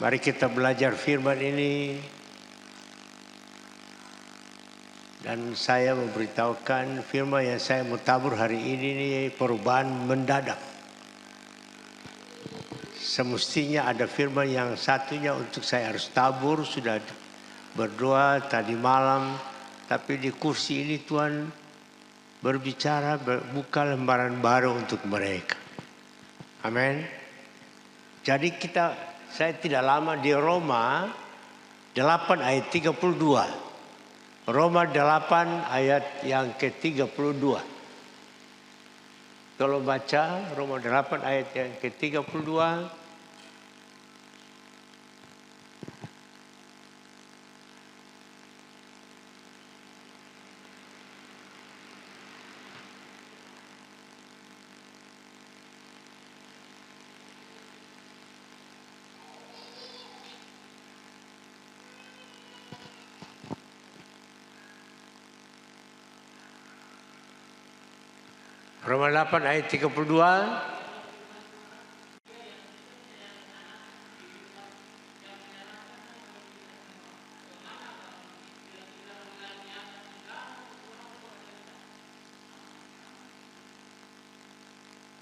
Mari kita belajar firman ini. Dan saya memberitahukan firman yang saya mau tabur hari ini perubahan mendadak. Semestinya ada firman yang satunya untuk saya harus tabur, sudah berdoa tadi malam. Tapi di kursi ini Tuhan berbicara, buka lembaran baru untuk mereka. Amin. Jadi saya tidak lama di Roma 8 ayat 32. Roma 8 ayat yang ke-32. Kalau baca Roma 8 ayat yang ke-32. Roma 8 ayat 32.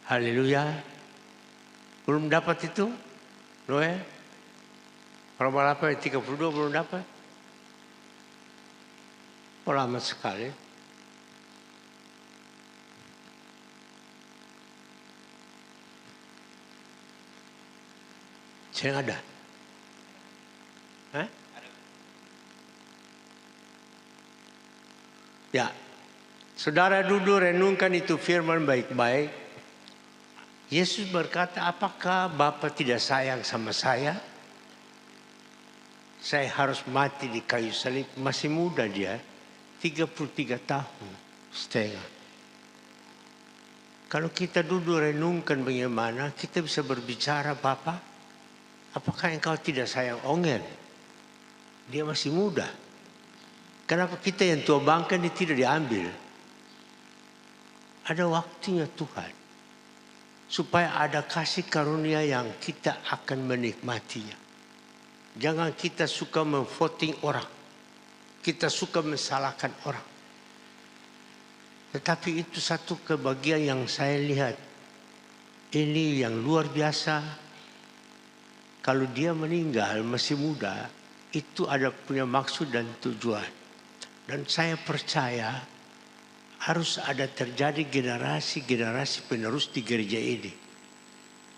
Haleluya. Belum dapat itu? Noe? Roma 8 ayat 32 belum dapat? Oh, lama sekali. Saya ada. Ya, saudara duduk renungkan itu firman baik-baik. Yesus berkata, apakah Bapa tidak sayang sama saya? Saya harus mati di kayu salib. Masih muda dia, 33 tahun setengah. Kalau kita duduk renungkan bagaimana, kita bisa berbicara, Bapa, apakah engkau tidak sayang Ongel? Dia masih muda. Kenapa kita yang tua bangka ini tidak diambil? Ada waktunya Tuhan. Supaya ada kasih karunia yang kita akan menikmatinya. Jangan kita suka memvoting orang. Kita suka mensalahkan orang. Tetapi itu satu kebahagiaan yang saya lihat. Ini yang luar biasa. Kalau dia meninggal masih muda, itu ada punya maksud dan tujuan. Dan saya percaya harus ada terjadi generasi-generasi penerus di gereja ini.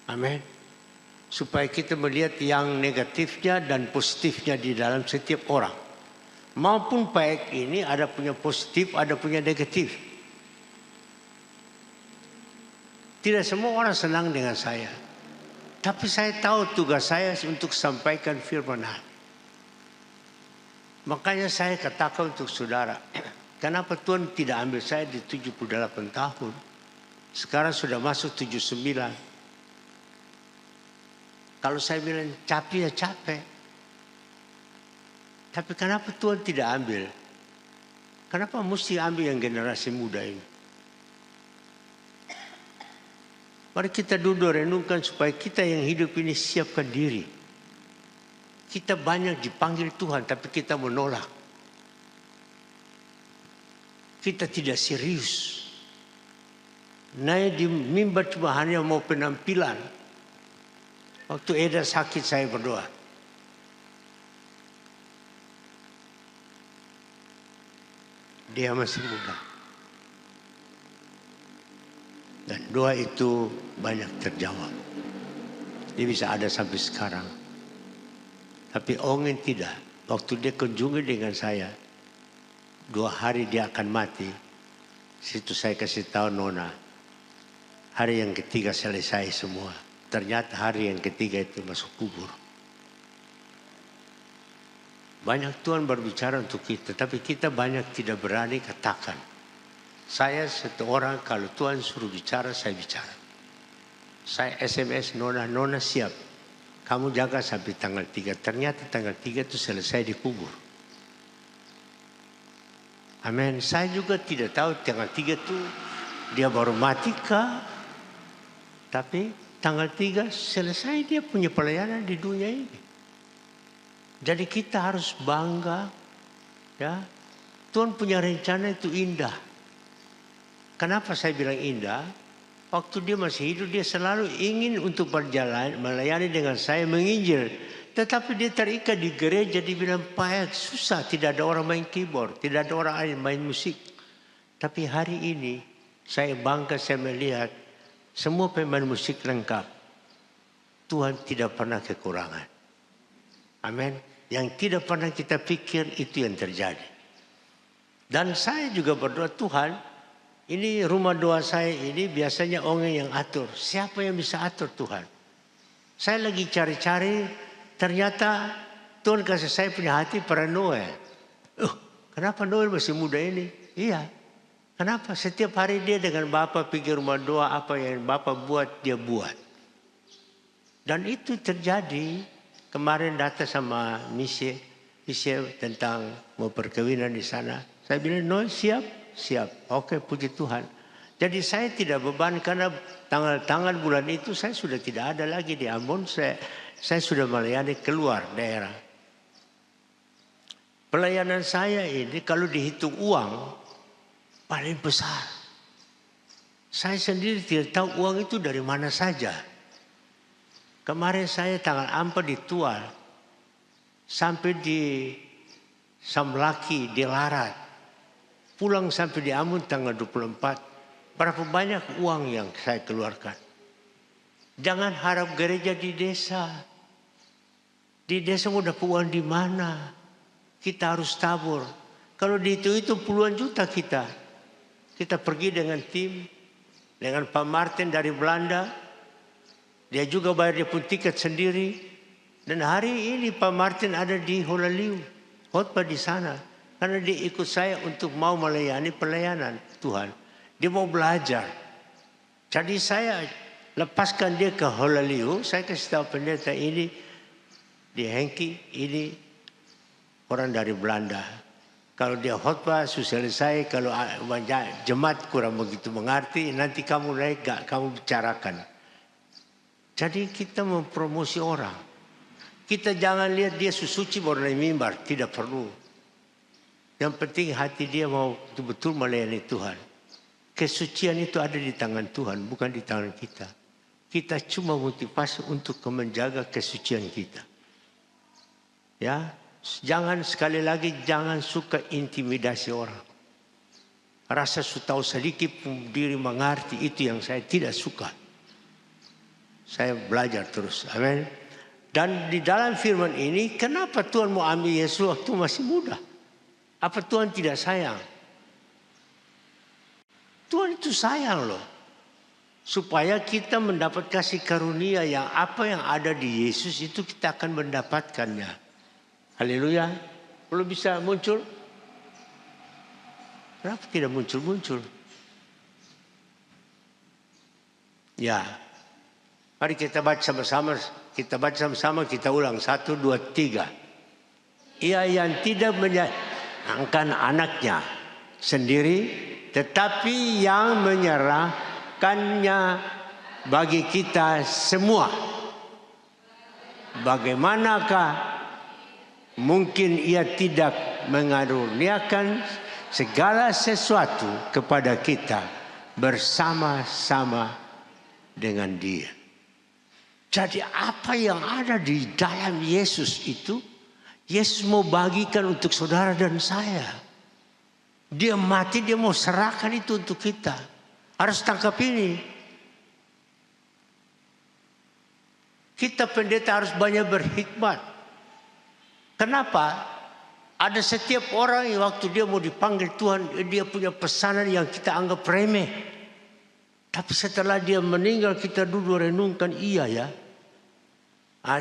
Amin. Supaya kita melihat yang negatifnya dan positifnya di dalam setiap orang. Maupun baik ini ada punya positif, ada punya negatif. Tidak semua orang senang dengan saya. Tapi saya tahu tugas saya untuk sampaikan firman. Makanya saya katakan untuk saudara, kenapa Tuhan tidak ambil saya di 78 tahun? Sekarang sudah masuk 79. Kalau saya bilang capek ya capek. Tapi kenapa Tuhan tidak ambil? Kenapa mesti ambil yang generasi muda ini? Mari kita duduk renungkan supaya kita yang hidup ini siapkan diri. Kita banyak dipanggil Tuhan tapi kita menolak. Kita tidak serius. Naik di mimbar cuma hanya mau penampilan. Waktu Eda sakit saya berdoa. Dia masih muda. Dan doa itu banyak terjawab. Dia bisa ada sampai sekarang. Tapi Ongen tidak. Waktu dia kunjungi dengan saya. 2 hari dia akan mati. Situ saya kasih tahu Nona. Hari yang ketiga selesai semua. Ternyata hari yang ketiga itu masuk kubur. Banyak Tuhan berbicara untuk kita. Tapi kita banyak tidak berani katakan. Saya satu orang kalau Tuhan suruh bicara, saya bicara. Saya SMS Nona, Nona siap. Kamu jaga sampai tanggal 3. Ternyata tanggal 3 itu selesai dikubur. Amin. Saya juga tidak tahu tanggal 3 itu dia baru mati kah? Tapi tanggal 3 selesai dia punya pelayanan di dunia ini. Jadi kita harus bangga, ya. Tuhan punya rencana itu indah. Kenapa saya bilang indah? Waktu dia masih hidup dia selalu ingin untuk berjalan, melayani dengan saya, menginjil. Tetapi dia terikat di gereja, dibilang payah, susah. Tidak ada orang main keyboard, tidak ada orang lain main musik. Tapi hari ini saya bangga, saya melihat semua pemain musik lengkap. Tuhan tidak pernah kekurangan. Amin. Yang tidak pernah kita pikir itu yang terjadi. Dan saya juga berdoa, Tuhan, ini rumah doa saya ini biasanya orang yang atur. Siapa yang bisa atur Tuhan? Saya lagi cari-cari, ternyata Tuhan kasih saya punya hati pada Noel. Kenapa Noel masih muda ini? Iya. Kenapa? Setiap hari dia dengan Bapak pergi rumah doa, apa yang Bapak buat, dia buat. Dan itu terjadi. Kemarin datang sama Michelle tentang mau perkawinan di sana. Saya bilang, Noel siap? Siap. Oke, puji Tuhan. Jadi saya tidak beban karena tanggal bulan itu saya sudah tidak ada lagi di Ambon. Saya sudah melayani keluar daerah. Pelayanan saya ini kalau dihitung uang paling besar. Saya sendiri tidak tahu uang itu dari mana saja. Kemarin saya tanggal 4 di Tual, sampai di Samlaki, di Larat, pulang sampai di Ambon tanggal 24. Berapa banyak uang yang saya keluarkan. Jangan harap gereja di desa. Di desa mau dapat uang di mana? Kita harus tabur. Kalau itu puluhan juta kita. Kita pergi dengan tim, dengan Pak Martin dari Belanda. Dia juga bayar dia pun tiket sendiri. Dan hari ini Pak Martin ada di Holaliu, khotbah di sana. Karena dia ikut saya untuk mau melayani pelayanan Tuhan. Dia mau belajar. Jadi saya lepaskan dia ke Holaliu. Saya kasih tahu pendeta ini, di Hengki, ini orang dari Belanda. Kalau dia khotbah selesai, kalau jemaat kurang begitu mengerti, nanti kamu naik gak, kamu bicarakan. Jadi kita mempromosi orang. Kita jangan lihat dia suci baru naik mimbar. Tidak perlu. Yang penting hati dia mau betul-betul melayani Tuhan. Kesucian itu ada di tangan Tuhan, bukan di tangan kita. Kita cuma motivasi untuk menjaga kesucian kita. Ya, jangan sekali lagi jangan suka intimidasi orang. Rasa tahu sedikit diri mengerti itu yang saya tidak suka. Saya belajar terus. Amin. Dan di dalam firman ini, kenapa Tuhan mau ambil Yesus waktu masih muda? Apa Tuhan tidak sayang? Tuhan itu sayang loh. Supaya kita mendapat kasih karunia yang apa yang ada di Yesus itu kita akan mendapatkannya. Haleluya. Belum bisa muncul? Kenapa tidak muncul-muncul? Ya. Mari kita baca sama-sama. Kita baca sama-sama, kita ulang. 1, 2, 3. Ia yang tidak menyayangkan anaknya sendiri, tetapi yang menyerahkannya bagi kita semua. Bagaimanakah mungkin ia tidak mengaruniakan segala sesuatu kepada kita bersama-sama dengan Dia. Jadi apa yang ada di dalam Yesus itu, Yesus mau bagikan untuk saudara dan saya. Dia mati, dia mau serahkan itu untuk kita. Harus tangkap ini. Kita pendeta harus banyak berhikmat. Kenapa? Ada setiap orang yang waktu dia mau dipanggil Tuhan, dia punya pesanan yang kita anggap remeh. Tapi setelah dia meninggal kita duduk renungkan, iya ya.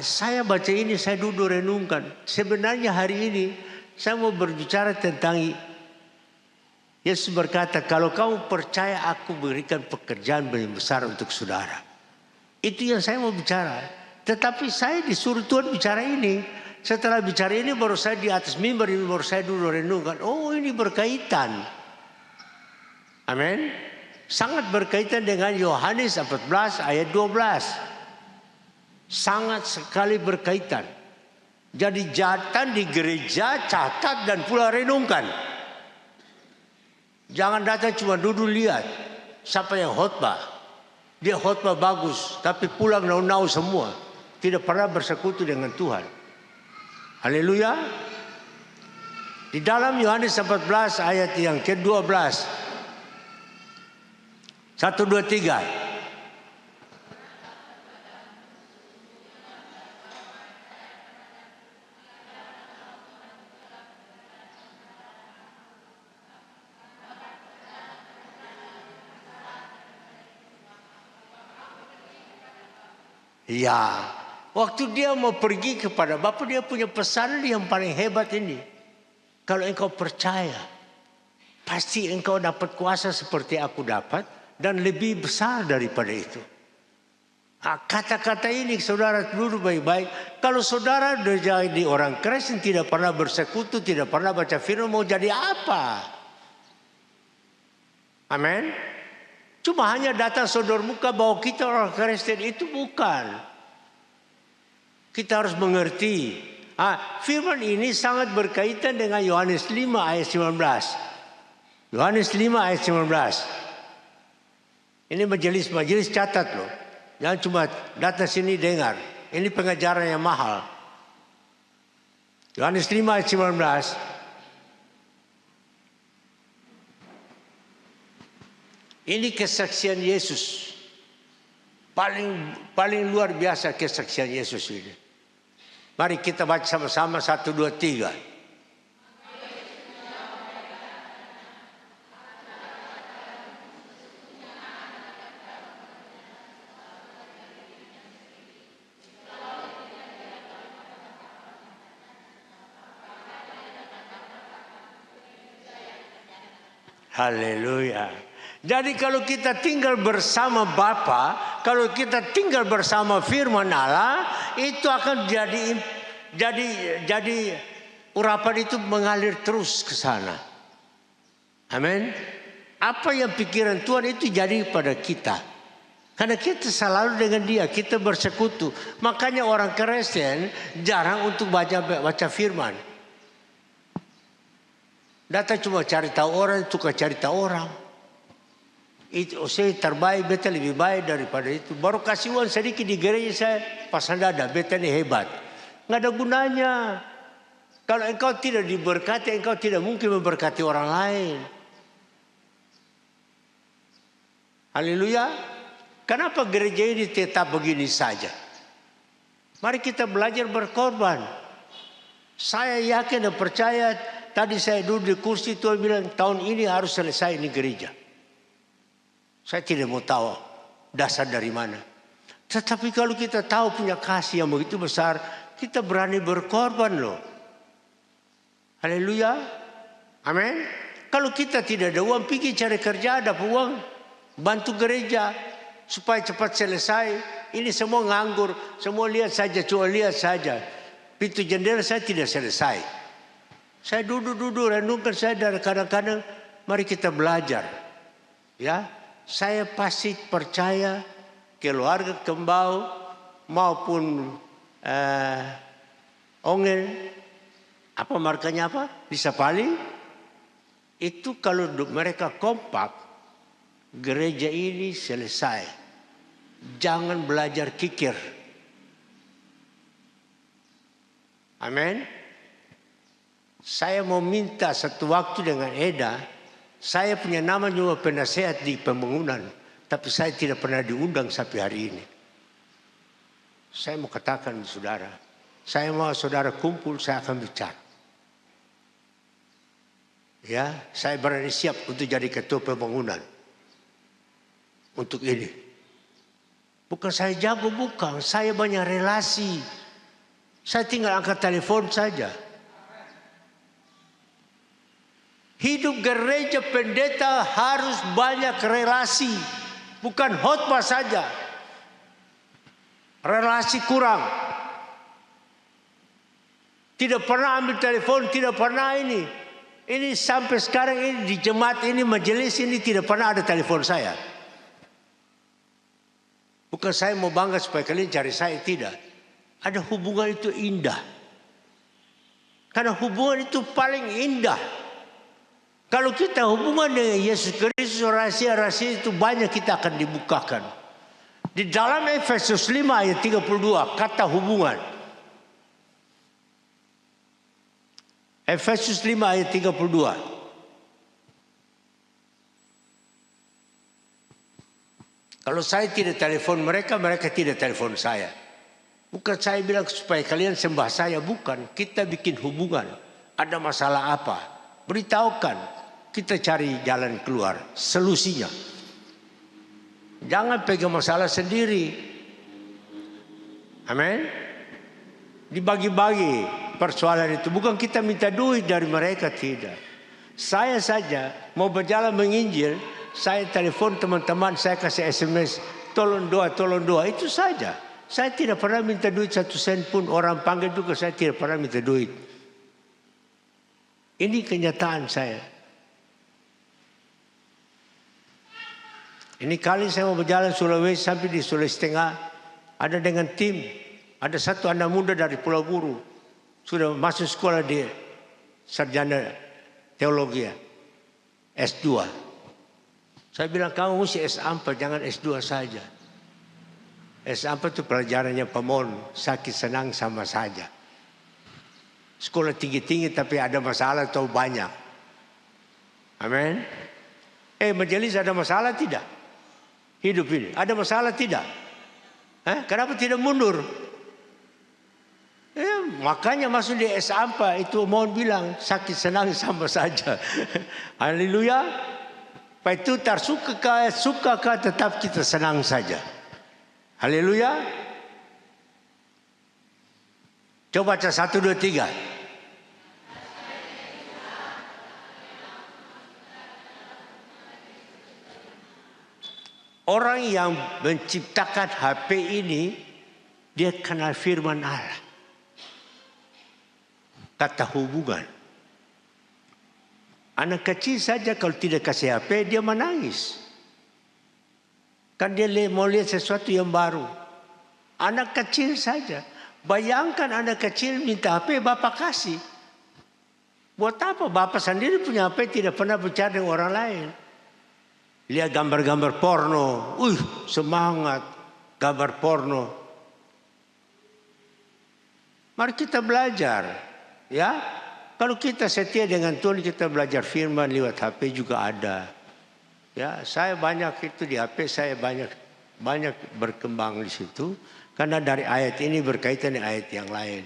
Saya baca ini, saya duduk renungkan. Sebenarnya hari ini saya mau berbicara tentang Yesus berkata, kalau kamu percaya aku berikan pekerjaan yang besar untuk saudara. Itu yang saya mau bicara. Tetapi saya disuruh Tuhan bicara ini. Setelah bicara ini baru saya di atas mimbar ini baru saya duduk renungkan. Oh ini berkaitan. Amin. Sangat berkaitan dengan Yohanes 14 ayat 12. Sangat sekali berkaitan. Jadi datang di gereja, catat dan pula renungkan. Jangan datang cuma duduk lihat siapa yang khotbah. Dia khotbah bagus, tapi pulang nau-nau semua. Tidak pernah bersekutu dengan Tuhan. Haleluya. Di dalam Yohanes 14 ayat yang ke-12. 1, 2, 3. Ya, waktu dia mau pergi kepada Bapa, dia punya pesan yang paling hebat ini. Kalau engkau percaya, pasti engkau dapat kuasa seperti aku dapat dan lebih besar daripada itu. Kata-kata ini saudara duduk baik-baik. Kalau saudara sudah jadi orang Kristen, tidak pernah bersekutu, tidak pernah baca firman, mau jadi apa? Amin. Cuma hanya datang sodor muka bahwa kita orang Kristen, itu bukan. Kita harus mengerti. Firman ini sangat berkaitan dengan Yohanes 5 ayat 19. Yohanes 5 ayat 19. Ini majelis catat loh. Jangan cuma datang sini dengar. Ini pengajaran yang mahal. Yohanes 5 ayat 19. Ini kesaksian Yesus. Paling luar biasa kesaksian Yesus ini. Mari kita baca sama-sama 1, 2, 3. Haleluya. Jadi kalau kita tinggal bersama Bapa, kalau kita tinggal bersama firman Allah, itu akan jadi urapan itu mengalir terus ke sana. Amin. Apa yang pikiran Tuhan itu jadi pada kita. Karena kita selalu dengan dia, kita bersekutu. Makanya orang Kristen jarang untuk baca firman. Datang cuma cari tahu orang, suka cari tahu orang. Itu saya terbaik, beta lebih baik daripada itu. Baru kasih uang sedikit di gereja saya, pasang dada, beta ini hebat. Nggak ada gunanya. Kalau engkau tidak diberkati, engkau tidak mungkin memberkati orang lain. Haleluya. Kenapa gereja ini tetap begini saja? Mari kita belajar berkorban. Saya yakin dan percaya, tadi saya duduk di kursi, Tuhan bilang tahun ini harus selesai ini gereja. Saya tidak mau tahu dasar dari mana. Tetapi kalau kita tahu punya kasih yang begitu besar, kita berani berkorban loh. Haleluya. Amin. Kalau kita tidak ada uang, pergi cari kerja, dapat uang, bantu gereja supaya cepat selesai. Ini semua nganggur, semua lihat saja, cuma lihat saja. Pintu jendela saya tidak selesai. Saya duduk renungkan saya dari kadang-kadang, mari kita belajar. Ya. Saya pasti percaya keluarga Kembau maupun Ongel, apa markanya apa? Di Sapali. Itu kalau mereka kompak, gereja ini selesai. Jangan belajar kikir. Amin. Saya mau minta satu waktu dengan Eda. Saya punya nama juga penasehat di pembangunan, tapi saya tidak pernah diundang sampai hari ini. Saya mau katakan saudara, saya mau saudara kumpul, saya akan bicara. Ya, saya berani siap untuk jadi ketua pembangunan untuk ini. Bukan saya jago, bukan. Saya banyak relasi. Saya tinggal angkat telepon saja. Hidup gereja pendeta harus banyak relasi. Bukan khotbah saja. Relasi kurang. Tidak pernah ambil telepon, tidak pernah ini. Ini sampai sekarang ini di jemaat ini, majelis ini tidak pernah ada telepon saya. Bukan saya mau bangga supaya kalian cari saya, tidak. Ada hubungan itu indah. Karena hubungan itu paling indah. Kalau kita hubungan dengan Yesus Kristus, rahasia-rahasia itu banyak kita akan dibukakan. Di dalam Efesus 5 ayat 32 kata hubungan. Efesus 5 ayat 32. Kalau saya tidak telepon mereka, mereka tidak telepon saya. Bukan saya bilang supaya kalian sembah saya, bukan. Kita bikin hubungan. Ada masalah apa? Beritahukan. Kita cari jalan keluar, solusinya. Jangan pegang masalah sendiri. Amin. Dibagi-bagi persoalan itu. Bukan kita minta duit dari mereka, tidak. Saya saja mau berjalan menginjil, saya telepon teman-teman, saya kasih SMS, tolong doa, itu saja. Saya tidak pernah minta duit 1 sen pun. Orang panggil juga saya tidak pernah minta duit. Ini kenyataan saya. Ini kali saya mau berjalan Sulawesi sampai di Sulawesi Tengah. Ada dengan tim. Ada satu anak muda dari Pulau Buru. Sudah masuk sekolah di sarjana teologi. S2. Saya bilang kamu mesti S4, jangan S2 saja. S4 itu pelajarannya pemon, sakit senang sama saja. Sekolah tinggi-tinggi tapi ada masalah atau banyak. Amin. Majelis ada masalah tidak? Hidup ini ada masalah tidak? Kenapa tidak mundur? Makanya masuk di S4 itu mohon bilang sakit senang sama saja. Haleluya. Pak itu suka tetap kita senang saja. Haleluya. Coba baca 1, 2, 3. Orang yang menciptakan HP ini, dia kenal firman Allah. Kata hubungan. Anak kecil saja kalau tidak kasih HP, dia menangis. Kan dia mau lihat sesuatu yang baru. Anak kecil saja. Bayangkan anak kecil minta HP, bapak kasih. Buat apa? Bapak sendiri punya HP, tidak pernah bicara dengan orang lain. Lihat gambar-gambar porno. Semangat. Gambar porno. Mari kita belajar. Ya. Kalau kita setia dengan Tuhan, kita belajar firman lewat HP juga ada. Ya, saya banyak itu di HP, saya banyak berkembang di situ. Karena dari ayat ini berkaitan dengan ayat yang lain.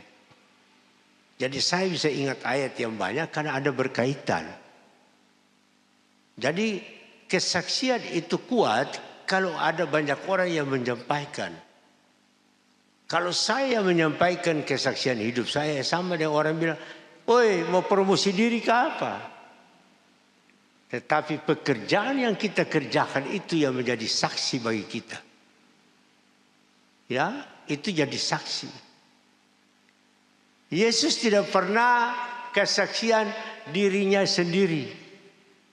Jadi saya bisa ingat ayat yang banyak karena ada berkaitan. Jadi kesaksian itu kuat kalau ada banyak orang yang menyampaikan. Kalau saya menyampaikan kesaksian hidup saya, sama dengan orang bilang, "Oi, mau promosi diri ke apa?" Tetapi pekerjaan yang kita kerjakan itu yang menjadi saksi bagi kita. Ya, itu jadi saksi. Yesus tidak pernah kesaksian dirinya sendiri.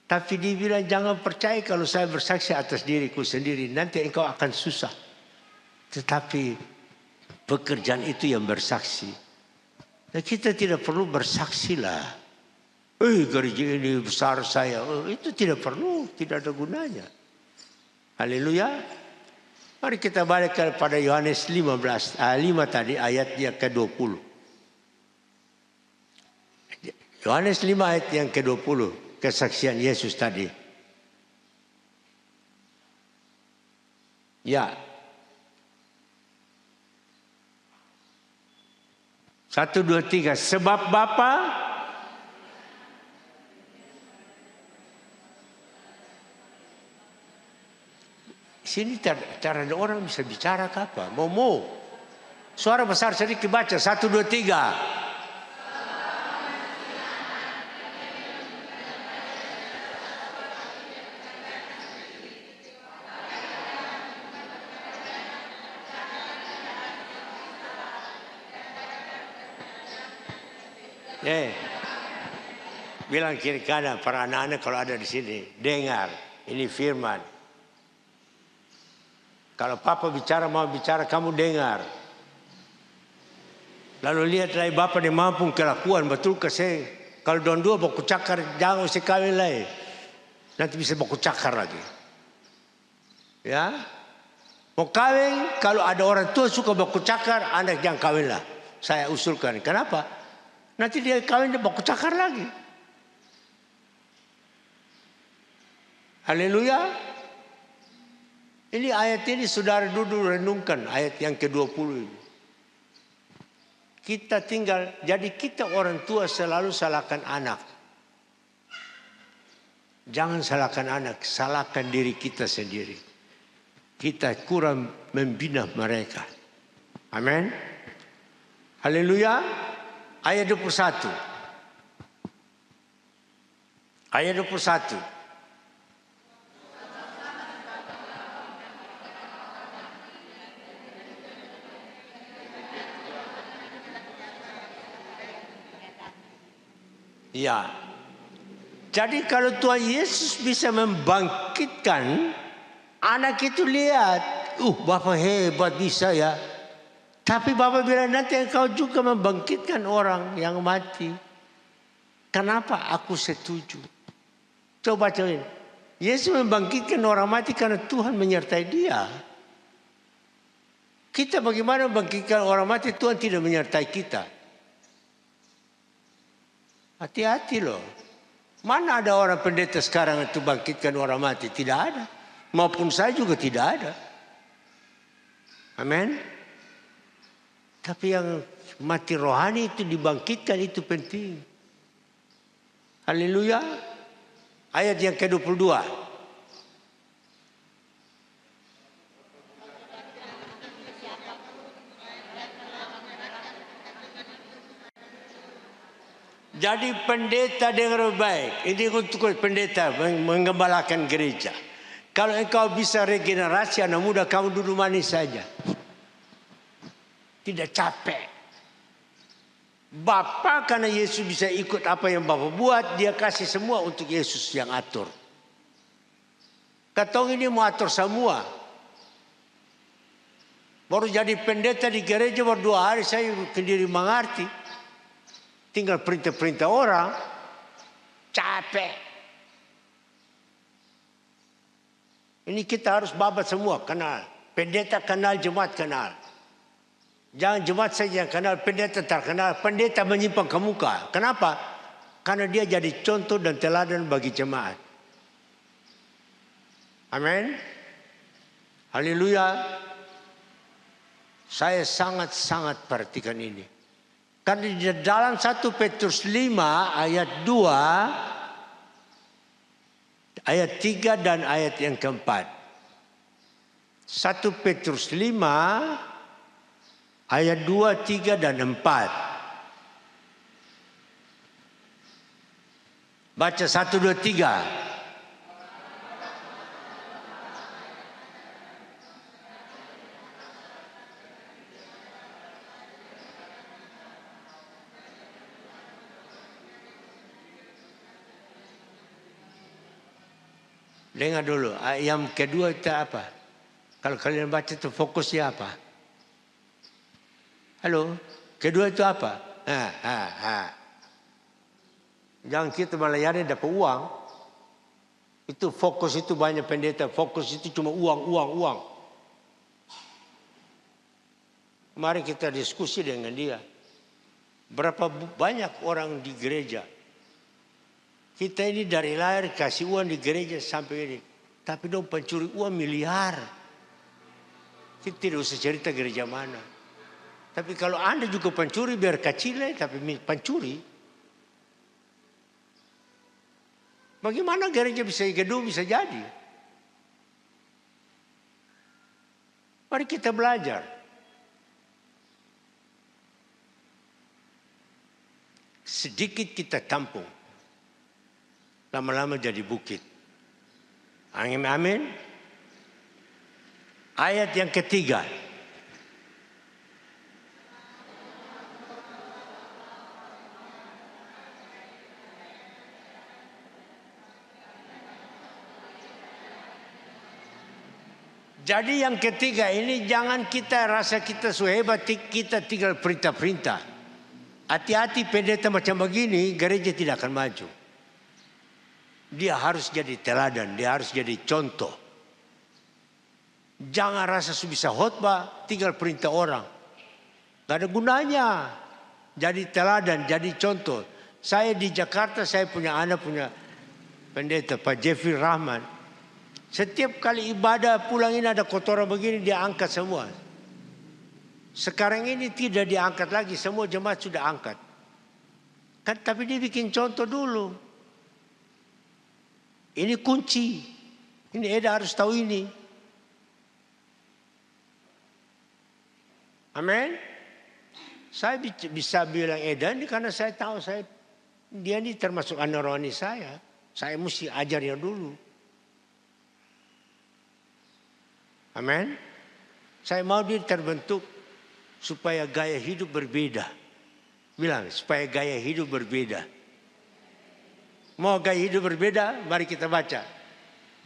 Tapi dia bilang jangan percaya kalau saya bersaksi atas diriku sendiri. Nanti engkau akan susah. Tetapi pekerjaan itu yang bersaksi. Dan kita tidak perlu bersaksi lah. Gereja ini besar saya. Itu tidak perlu, tidak ada gunanya. Haleluya. Mari kita balik kepada Yohanes 5 tadi ayat yang ke-20. Yohanes 5 ayat yang ke-20. Kesaksian Yesus tadi. Ya. 1, 2, 3. Sebab Bapa sini cara ada orang bisa bicara ke apa? Mau. Suara besar sedikit baca. 1, 2, 3. Bilang kiri kanan para anak-anak kalau ada di sini. Dengar. Ini firman. Kalau papa bicara mau bicara kamu dengar. Lalu lihat lagi Bapak dia mampu kelakuan betul ke saya. Kalau don dua baku cakar jangan usah kawin lagi. Nanti bisa baku cakar lagi. Ya. Mau kawin kalau ada orang tua suka baku cakar, anak jangan kawin lah. Saya usulkan. Kenapa? Nanti dia kawin dia baku cakar lagi. Haleluya. Ini ayat ini saudara duduk renungkan ayat yang ke-20 ini. Kita tinggal, jadi kita orang tua selalu salahkan anak. Jangan salahkan anak, salahkan diri kita sendiri. Kita kurang membina mereka. Amin. Haleluya. Ayat 21. Ayat 21. Ya. Jadi kalau Tuhan Yesus bisa membangkitkan anak itu, lihat, Bapak hebat bisa ya. Tapi Bapak bilang nanti engkau juga membangkitkan orang yang mati. Kenapa aku setuju? Coba cobain. Yesus membangkitkan orang mati karena Tuhan menyertai dia. Kita bagaimana membangkitkan orang mati, Tuhan tidak menyertai kita. Hati-hati loh. Mana ada orang pendeta sekarang itu bangkitkan orang mati? Tidak ada. Maupun saya juga tidak ada. Amin. Tapi yang mati rohani itu dibangkitkan, itu penting. Haleluya. Ayat yang ke-22. Jadi pendeta dengar baik. Ini untuk pendeta mengembalakan gereja. Kalau engkau bisa regenerasi anak muda, kamu duduk manis saja. Tidak capek. Bapak karena Yesus bisa ikut apa yang Bapak buat, dia kasih semua untuk Yesus yang atur. Katong ini mau atur semua. Baru jadi pendeta di gereja baru 2 hari saya sendiri mengerti. Tinggal perintah-perintah orang, capek. Ini kita harus babat semua, kenal. Pendeta kenal, jemaat kenal. Jangan jemaat saja yang kenal, pendeta terkenal. Pendeta menyimpang ke muka. Kenapa? Karena dia jadi contoh dan teladan bagi jemaat. Amin. Haleluya. Saya sangat-sangat perhatikan ini. Karena di dalam 1 Petrus 5 ayat 2, ayat 3 dan ayat yang keempat. 1 Petrus 5 ayat 2, 3 dan 4. Baca 1, 2, 3. Dengar dulu, yang kedua itu apa? Kalau kalian baca itu fokusnya apa? Halo, kedua itu apa? Jangan kita melayani dapat uang. Itu fokus itu banyak pendeta, fokus itu cuma uang. Mari kita diskusi dengan dia. Berapa banyak orang di gereja? Kita ini dari lahir kasih uang di gereja sampai ini. Tapi dong pencuri uang miliar. Kita tidak usah cerita gereja mana. Tapi kalau Anda juga pencuri biar kecil tapi pencuri. Bagaimana gereja bisa gedung bisa jadi? Mari kita belajar. Sedikit kita tampung. Lama-lama jadi bukit. Amin, amin. Ayat yang ketiga. Jadi yang ketiga ini jangan kita rasa kita so hebat, kita tinggal perintah-perintah. Hati-hati pendeta macam begini, gereja tidak akan maju. Dia harus jadi teladan, dia harus jadi contoh. Jangan rasa bisa khotbah, tinggal perintah orang. Gak ada gunanya. Jadi teladan, jadi contoh. Saya di Jakarta, saya punya anak, punya pendeta Pak Jeffrey Rahman. Setiap kali ibadah pulang ini ada kotoran begini, dia angkat semua. Sekarang ini tidak diangkat lagi, semua jemaat sudah angkat. Kan, tapi dia bikin contoh dulu. Ini kunci. Ini Eda harus tahu ini. Amin. Saya bisa bilang Eda ini karena saya tahu dia ini termasuk anak rohani saya. Saya mesti ajarnya dulu. Amin. Saya mau dia terbentuk supaya gaya hidup berbeda. Bilang, supaya gaya hidup berbeda. Mau gaya hidup berbeda? Mari kita baca.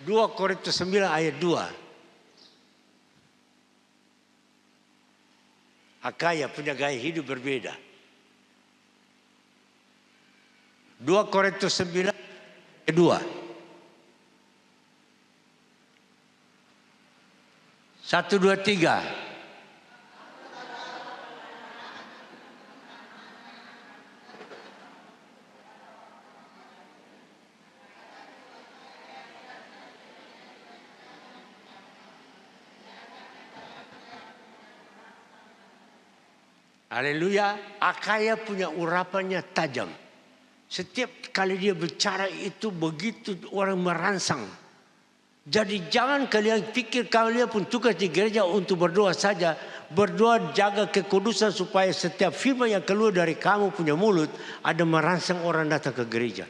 2 Korintus 9 ayat 2. Akaya punya gaya hidup berbeda. 2 Korintus 9 ayat 2. 1, 2, 3. Haleluya. Akaya punya urapannya tajam. Setiap kali dia bicara itu begitu orang merangsang. Jadi jangan kalian pikir kalian pun tugas di gereja untuk berdoa saja. Berdoa jaga kekudusan supaya setiap firman yang keluar dari kamu punya mulut ada merangsang orang datang ke gereja.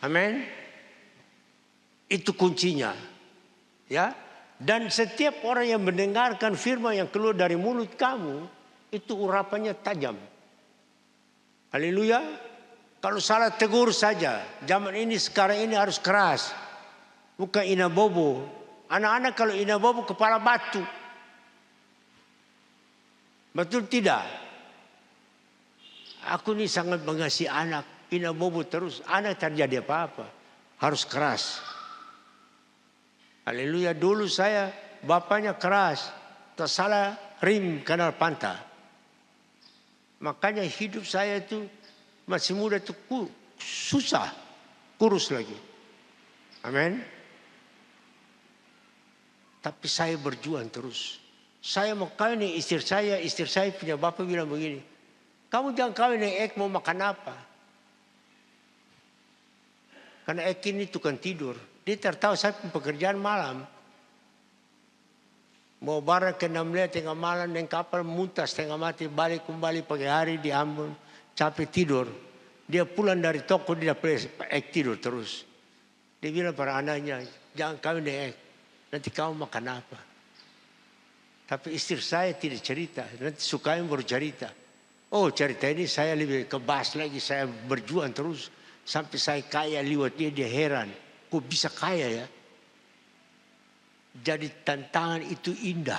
Amin. Itu kuncinya. Ya. Dan setiap orang yang mendengarkan firman yang keluar dari mulut kamu, itu urapannya tajam. Haleluya. Kalau salah tegur saja. Zaman ini sekarang ini harus keras. Bukan inabobo. Anak-anak kalau inabobo kepala batu. Betul tidak? Aku ini sangat mengasihi anak. Inabobo terus. Anak terjadi apa-apa. Harus keras. Haleluya. Dulu saya bapaknya keras. Tak salah rim kanal Panta. Makanya hidup saya itu masih muda itu susah. Kurus lagi. Amin. Tapi saya berjuang terus. Saya mau kawin nih istri saya punya bapak bilang begini. Kamu jangan kawin nih Ek mau makan apa? Karena Ek ini tukang tidur. Dia tertahu saya pekerjaan malam. Mau barang ke 6 tengah malam dengan kapal muntah setengah mati balik kembali pagi hari di Ambon capek tidur. Dia pulang dari toko dia Ek tidur terus. Dia bilang para anaknya jangan kawin deh Ek. Nanti kamu makan apa? Tapi istri saya tidak cerita. Nanti sukain baru cerita. Oh cerita ini saya lebih kebas lagi. Saya berjuang terus. Sampai saya kaya lewat dia heran. Kok bisa kaya ya? Jadi tantangan itu indah.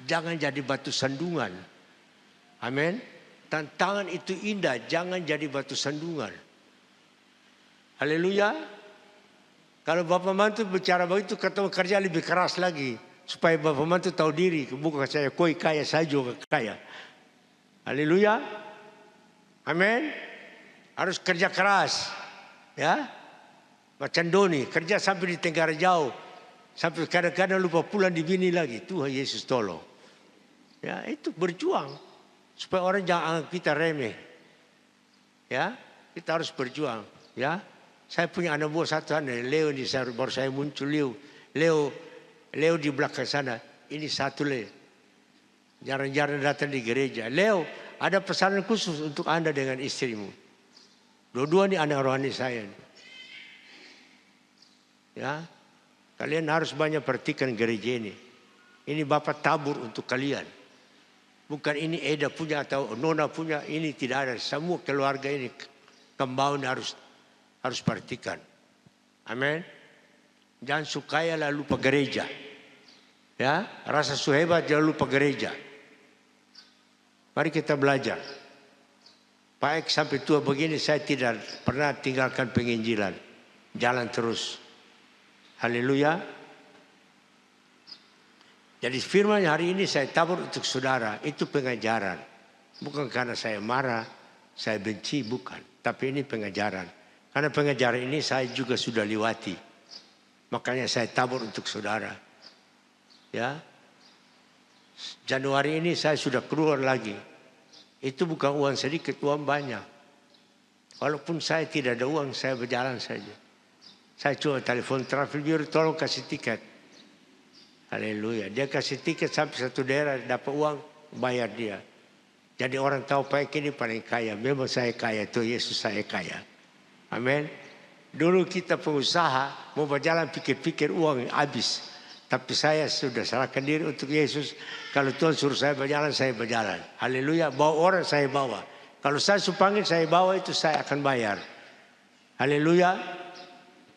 Jangan jadi batu sandungan. Amin. Tantangan itu indah. Jangan jadi batu sandungan. Haleluya. Kalau bapak mantu bicara begitu, ketemu kerja lebih keras lagi. Supaya bapak mantu tahu diri. Bukan saya koi kaya, saya juga kaya. Haleluya. Amin. Harus kerja keras. Ya. Macam Doni, kerja sampai di Tenggara Jauh. Sampai kadang-kadang lupa pulang di bini lagi. Tuhan Yesus tolong. Ya, itu berjuang. Supaya orang jangan anggap kita remeh. Ya, kita harus berjuang. Ya, saya punya anak buah satu anak, Leo di baru saya muncul Leo di belakang sana. Ini satu Leo. Jarang-jarang datang di gereja. Leo, ada pesanan khusus untuk Anda dengan istrimu. Dua-dua ini anak rohani saya. Ya, kalian harus banyak perhatikan gereja ini. Ini Bapak tabur untuk kalian. Bukan ini Eda punya atau Nona punya. Ini tidak ada. Semua keluarga ini kembali harus perhatikan. Amin. Jangan sukaya lalu lupa gereja. Ya, rasa suhebat jangan lupa gereja. Mari kita belajar. Baik sampai tua begini saya tidak pernah tinggalkan penginjilan. Jalan terus. Haleluya. Jadi firman hari ini saya tabur untuk saudara. Itu pengajaran. Bukan karena saya marah, saya benci, bukan. Tapi ini pengajaran. Karena pengajaran ini saya juga sudah lewati. Makanya saya tabur untuk saudara. Ya. Januari ini saya sudah keluar lagi. Itu bukan uang sedikit, uang banyak. Walaupun saya tidak ada uang, saya berjalan saja. Saya coba telepon travel bureau, tolong kasih tiket. Haleluya. Dia kasih tiket sampai satu daerah, dapat uang, bayar dia. Jadi orang tahu Pak ini paling kaya. Memang saya kaya, Tuhan Yesus saya kaya. Amin. Dulu kita pengusaha, mau berjalan pikir-pikir uang habis. Tapi saya sudah serahkan diri untuk Yesus. Kalau Tuhan suruh saya berjalan. Haleluya. Bawa orang saya bawa. Kalau saya suruh panggil saya bawa itu saya akan bayar. Haleluya.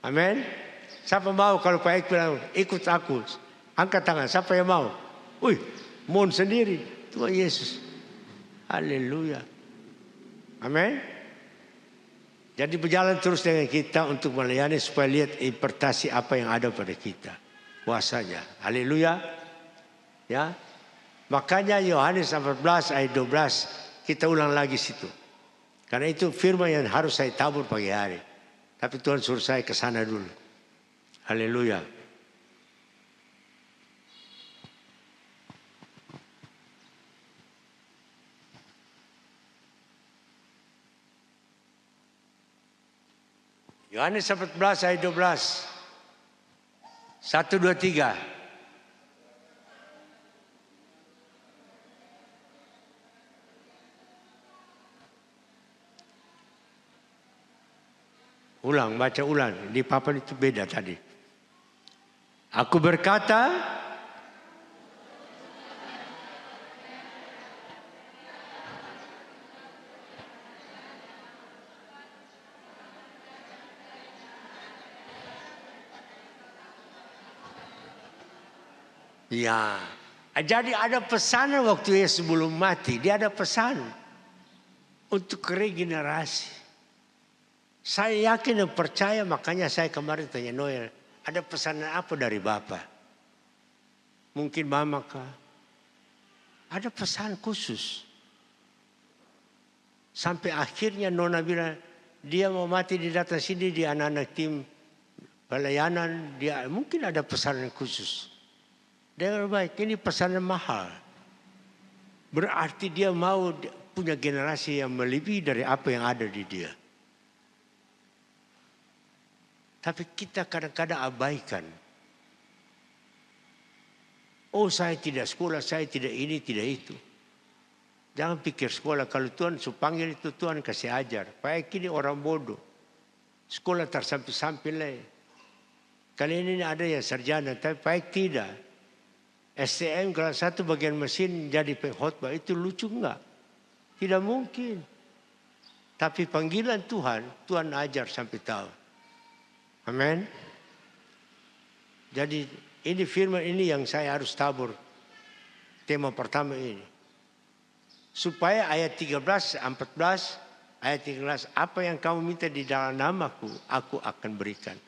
Amin. Siapa mau kalau Pak Ek bilang ikut aku. Angkat tangan. Siapa yang mau? Wih, mohon sendiri. Tuhan Yesus. Haleluya. Amin. Jadi berjalan terus dengan kita untuk melayani supaya lihat impartasi apa yang ada pada kita. Puasanya. Haleluya. Ya. Makanya Yohanes 14 ayat 12 kita ulang lagi situ. Karena itu firman yang harus saya tabur pagi hari. Tapi Tuhan suruh saya ke sana dulu. Haleluya. Yohanes 14 ayat 12. 1, 2, 3. Ulang, baca ulang. Di papan itu beda tadi. Aku berkata, ya, jadi ada pesanan waktu Yesus sebelum mati. Dia ada pesan untuk regenerasi. Saya yakin dan percaya, makanya saya kemarin tanya Noel, ada pesanan apa dari Bapak? Mungkin Mama kah? Ada pesan khusus. Sampai akhirnya Nona bilang, dia mau mati di datang sini, di anak-anak tim pelayanan, dia mungkin ada pesanan khusus. Dia baik, ini pesanan mahal. Berarti dia mau punya generasi yang melebihi dari apa yang ada di dia. Tapi kita kadang-kadang abaikan. Oh, saya tidak sekolah, saya tidak ini, tidak itu. Jangan pikir sekolah. Kalau Tuhan panggil itu Tuhan kasih ajar. Baik ini orang bodoh. Sekolah tersampai-sampai lah. Kali ini ada yang sarjana, tapi baik tidak. STM kelas 1 bagian mesin jadi pengkhotbah, itu lucu enggak? Tidak mungkin. Tapi panggilan Tuhan, Tuhan ajar sampai tahu. Amin. Jadi ini firman ini yang saya harus tabur. Tema pertama ini. Supaya ayat 13, 14, ayat 13, apa yang kamu minta di dalam namaku, aku akan berikan.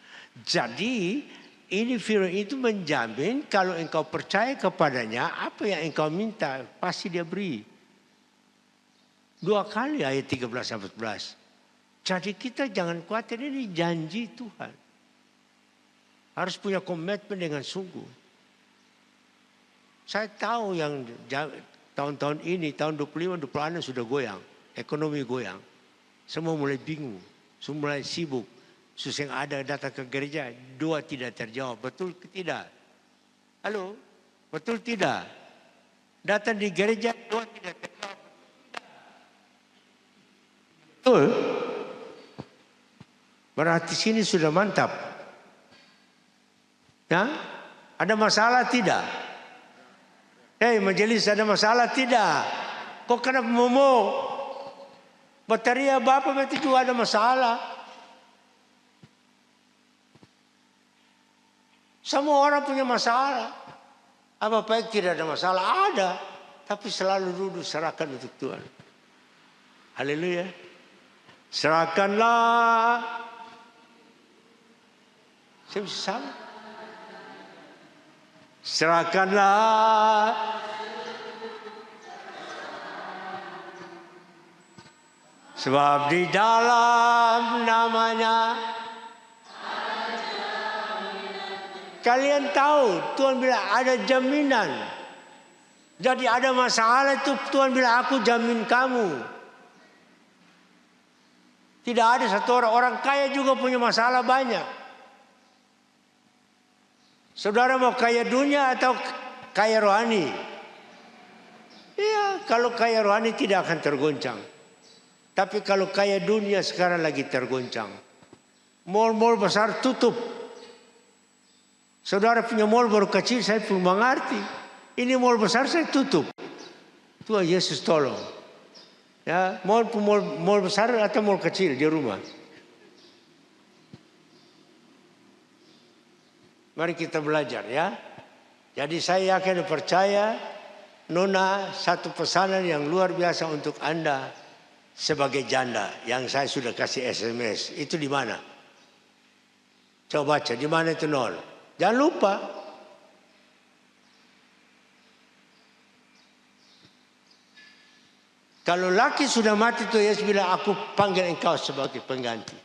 Jadi ini firman itu menjamin kalau engkau percaya kepadanya, apa yang engkau minta pasti dia beri. 2 kali ayat 13-14. Jadi kita jangan khawatir, ini janji Tuhan. Harus punya komitmen dengan sungguh. Saya tahu yang tahun-tahun ini, tahun 25-26 sudah goyang. Ekonomi goyang. Semua mulai bingung. Semua mulai sibuk. Susah yang ada datang ke gereja, 2 tidak terjawab. Betul tidak? Halo? Betul tidak? Datang di gereja, 2 tidak terjawab. Betul? Berarti sini sudah mantap. Ya? Ada masalah tidak? Majelis ada masalah tidak? Kok kenapa ngomong? Bateria Bapak berarti juga ada masalah. Semua orang punya masalah. Apa baik tidak ada masalah? Ada. Tapi selalu duduk serahkan untuk Tuhan. Haleluya. Serahkanlah. Saya bisa sama. Serahkanlah. Sebab di dalam namanya kalian tahu Tuhan bilang ada jaminan. Jadi ada masalah itu Tuhan bilang aku jamin kamu. Tidak ada satu orang kaya juga punya masalah banyak. Saudara mau kaya dunia atau kaya rohani? Iya, kalau kaya rohani tidak akan tergoncang. Tapi kalau kaya dunia sekarang lagi tergoncang. Mall-mall besar tutup. Saudara punya mall baru kecil saya pun mengerti. Ini mall besar saya tutup. Tuhan Yesus tolong. Ya, mall besar atau mall kecil di rumah. Mari kita belajar ya. Jadi saya yakin dan percaya Nona satu pesanan yang luar biasa untuk Anda sebagai janda yang saya sudah kasih SMS. Itu di mana? Coba baca di mana itu nol. Jangan lupa. Kalau laki sudah mati tuh Yesus bilang aku panggil engkau sebagai pengganti.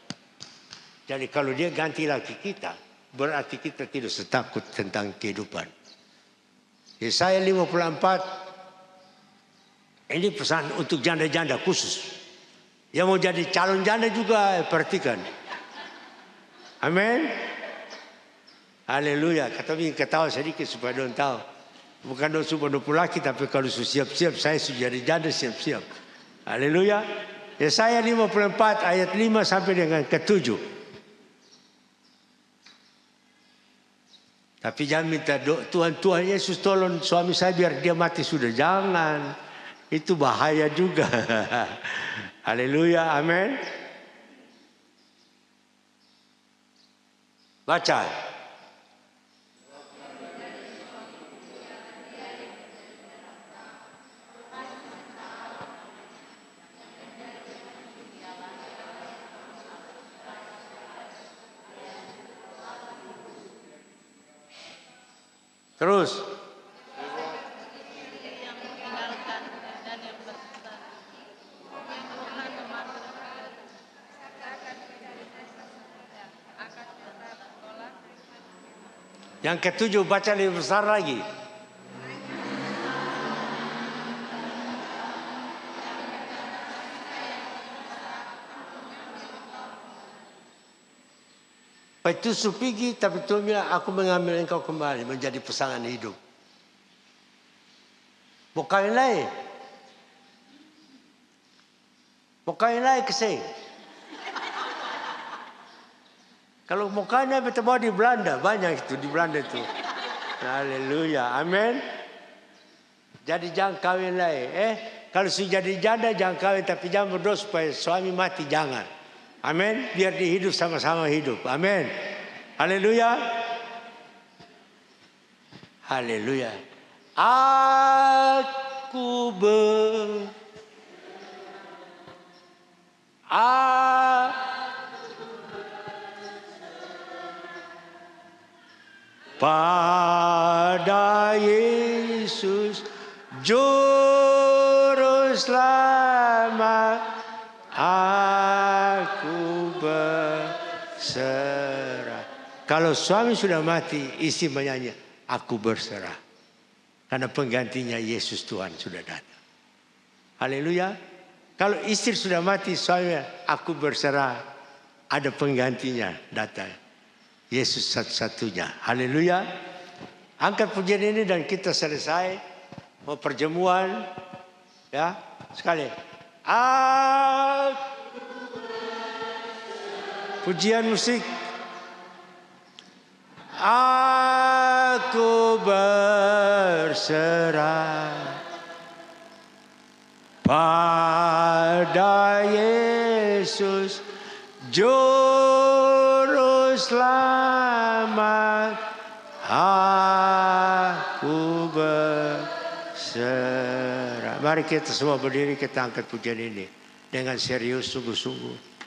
Jadi kalau dia ganti laki kita, berarti kita tidak setakut tentang kehidupan. Yesaya 54 ini pesan untuk janda-janda khusus. Yang mau jadi calon janda juga perhatikan. Amin. Haleluya. Kami ketawa sedikit supaya don tahu. Bukan don supaya don laki, tapi kalau siap-siap saya sudah jadi janda siap-siap. Haleluya. Yesaya 54 ayat 5 sampai dengan ke-7. Tapi jangan minta Tuhan Yesus tolong suami saya biar dia mati sudah. Jangan. Itu bahaya juga. Haleluya, amin. Baca. Terus. Yang ke-7 baca lebih besar lagi. Petusuk pergi, tapi Tuhan bilang aku mengambil engkau kembali menjadi pasangan hidup. Mau kawin lagi? Mau kawin lagi keseng? Kalau mau kawin lagi bertemu di Belanda, banyak itu di Belanda itu. Haleluya, amin. Jadi jangan kawin lagi. Kalau sudah jadi janda jangan kawin, tapi jangan berdoa supaya suami mati, jangan. Amin. Biar dihidup sama-sama hidup. Amin. Haleluya. Haleluya. Aku pada Yesus Juru Selamat. Aku berserah. Kalau suami sudah mati, istri menyanyi, aku berserah. Karena penggantinya Yesus Tuhan sudah datang. Haleluya. Kalau istri sudah mati, suami, aku berserah. Ada penggantinya datang. Yesus satu-satunya. Haleluya. Angkat pujian ini dan kita selesai. Mau perjamuan. Ya, sekali. Pujian musik. Aku berserah pada Yesus Juru Selamat. Aku berserah. mari kita semua berdiri, kita angkat pujian ini dengan serius, sungguh-sungguh.